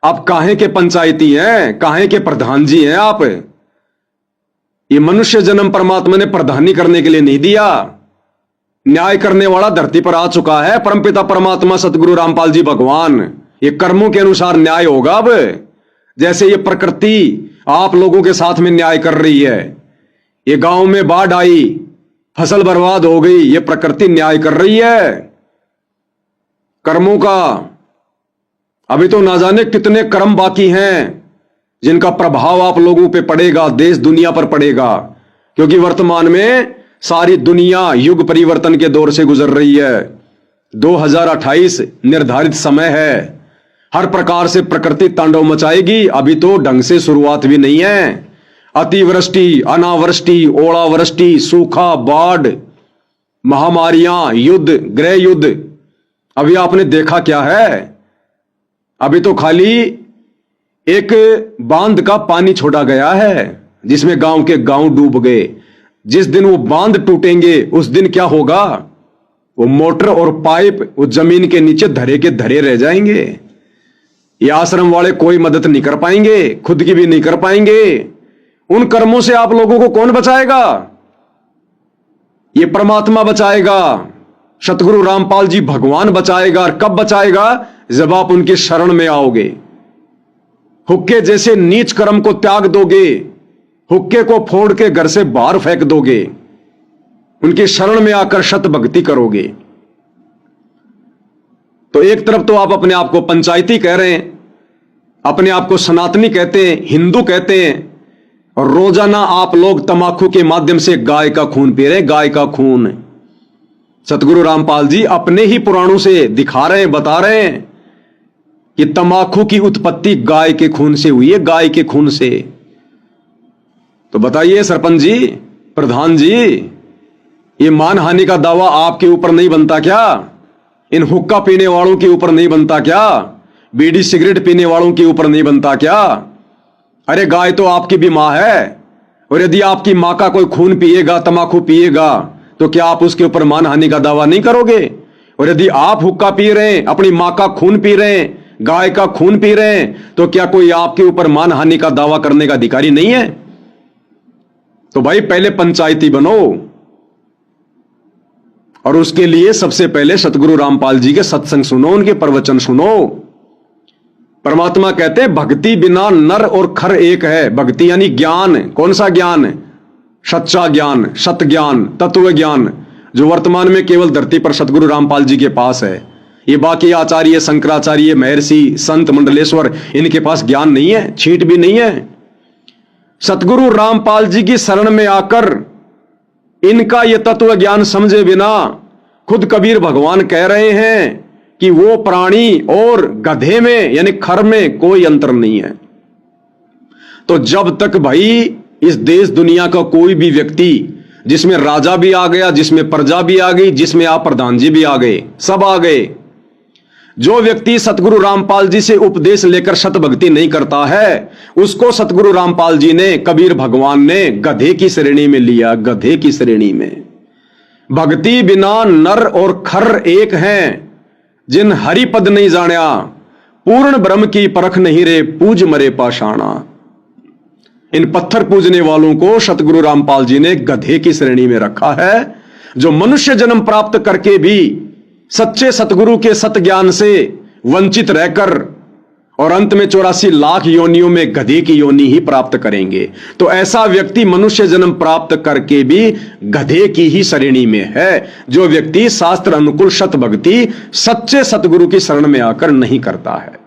आप काहे के पंचायती हैं, काहे के प्रधान जी हैं आप? ये मनुष्य जन्म परमात्मा ने प्रधानी करने के लिए नहीं दिया। न्याय करने वाला धरती पर आ चुका है, परमपिता परमात्मा सतगुरु रामपाल जी भगवान। ये कर्मों के अनुसार न्याय होगा। अब जैसे ये प्रकृति आप लोगों के साथ में न्याय कर रही है, ये गांव में बाढ़ आई, फसल बर्बाद हो गई, ये प्रकृति न्याय कर रही है कर्मों का। अभी तो ना जाने कितने कर्म बाकी हैं जिनका प्रभाव आप लोगों पे पड़ेगा, देश दुनिया पर पड़ेगा, क्योंकि वर्तमान में सारी दुनिया युग परिवर्तन के दौर से गुजर रही है। 2028 निर्धारित समय है। हर प्रकार से प्रकृति तांडव मचाएगी। अभी तो ढंग से शुरुआत भी नहीं है। अतिवृष्टि, अनावृष्टि, ओलावृष्टि, सूखा, बाढ़, महामारियां, युद्ध, गृह युद्ध। अभी आपने देखा क्या है? अभी तो खाली एक बांध का पानी छोड़ा गया है जिसमें गांव के गांव डूब गए। जिस दिन वो बांध टूटेंगे उस दिन क्या होगा? वो मोटर और पाइप वो जमीन के नीचे धरे के धरे रह जाएंगे। ये आश्रम वाले कोई मदद नहीं कर पाएंगे, खुद की भी नहीं कर पाएंगे। उन कर्मों से आप लोगों को कौन बचाएगा? ये परमात्मा बचाएगा, सतगुरु रामपाल जी भगवान बचाएगा। और कब बचाएगा? जब आप उनके शरण में आओगे, हुक्के जैसे नीच कर्म को त्याग दोगे, हुक्के को फोड़ के घर से बाहर फेंक दोगे, उनकी शरण में आकर शत भक्ति करोगे। तो एक तरफ तो आप अपने आप को पंचायती कह रहे हैं, अपने आप को सनातनी कहते हैं, हिंदू कहते हैं, और रोजाना आप लोग तमाकू के माध्यम से गाय का खून पी रहे हैं, गाय का खून। सतगुरु रामपाल जी अपने ही पुराणों से दिखा रहे हैं, बता रहे हैं कि तमाकू की उत्पत्ति गाय के खून से हुई है, गाय के खून से। तो बताइए सरपंच जी, प्रधान जी, ये मानहानि का दावा आपके ऊपर नहीं बनता क्या? इन हुक्का पीने वालों के ऊपर नहीं बनता क्या? बीड़ी सिगरेट पीने वालों के ऊपर नहीं बनता क्या? अरे गाय तो आपकी भी मां है, और यदि आपकी मां का कोई खून पिएगा, तमाकू पिएगा, तो क्या आप उसके ऊपर मानहानि का दावा नहीं करोगे? और यदि आप हुक्का पी रहे हैं, अपनी मां का खून पी रहे हैं, गाय का खून पी रहे हैं, तो क्या कोई आपके ऊपर मानहानि का दावा करने का अधिकारी नहीं है? तो भाई पहले पंचायती बनो, और उसके लिए सबसे पहले सतगुरु रामपाल जी के सत्संग सुनो, उनके प्रवचन सुनो। परमात्मा कहते हैं भक्ति बिना नर और खर एक है। भक्ति यानी ज्ञान। कौन सा ज्ञान? सच्चा ज्ञान, सत ज्ञान, तत्व ज्ञान, जो वर्तमान में केवल धरती पर सतगुरु रामपाल जी के पास है। ये बाकी आचार्य, शंकराचार्य, महर्षि, संत, मंडलेश्वर, इनके पास ज्ञान नहीं है, छींट भी नहीं है। सतगुरु रामपाल जी की शरण में आकर इनका यह तत्व ज्ञान समझे बिना खुद कबीर भगवान कह रहे हैं कि वो प्राणी और गधे में यानी खर में कोई अंतर नहीं है। तो जब तक भाई इस देश दुनिया का कोई भी व्यक्ति, जिसमें राजा भी आ गया, जिसमें प्रजा भी आ गई, जिसमें आप प्रधान जी भी आ गए, सब आ गए, जो व्यक्ति सतगुरु रामपाल जी से उपदेश लेकर सत भक्ति नहीं करता है, उसको सतगुरु रामपाल जी ने, कबीर भगवान ने गधे की श्रेणी में लिया। गधे की श्रेणी में। भक्ति बिना नर और खर एक हैं, जिन हरि पद नहीं जान्या, पूर्ण ब्रह्म की परख नहीं रे, पूज मरे पाषाणा। इन पत्थर पूजने वालों को सतगुरु रामपाल जी ने गधे की श्रेणी में रखा है, जो मनुष्य जन्म प्राप्त करके भी सच्चे सतगुरु के सत ज्ञान से वंचित रहकर और अंत में 84 लाख योनियों में गधे की योनि ही प्राप्त करेंगे। तो ऐसा व्यक्ति मनुष्य जन्म प्राप्त करके भी गधे की ही श्रेणी में है, जो व्यक्ति शास्त्र अनुकूल सत भक्ति सच्चे सतगुरु की शरण में आकर नहीं करता है।